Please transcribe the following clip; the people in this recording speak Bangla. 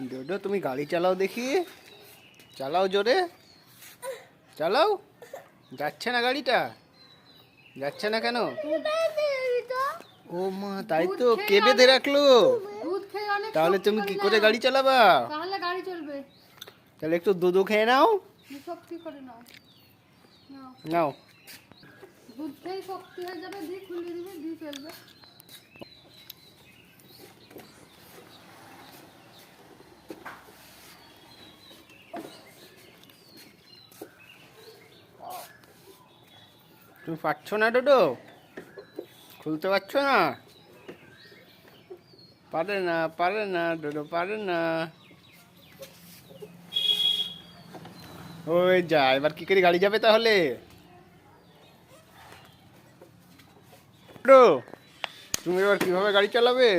ডোডো তুমি গাড়ি চালাও দেখি, চালাও জোরে চালাও। যাচ্ছে না গাড়িটা, যাচ্ছে না কেন? ও মা, তাই তো, কে বেঁধে রাখলো? তাহলে তুমি কি করে গাড়ি চালাবা? তাহলে গাড়ি চলবে। তাহলে একটু দুধ খেয়ে নাও। শক্তি করে নাও, নাও। দুধ খেয়ে শক্তি হয়ে যাবে, দিয়ে খুলে দিবে, দিয়ে চলবে। তুমি পারছো না ডোডো? খুলতে পারছো না? পারে না, পারে না ডোডো, পারে না। ওই যা, এবার কি করে গাড়ি যাবে তাহলে? ডোডো, তুমি এবার কিভাবে গাড়ি চালাবে?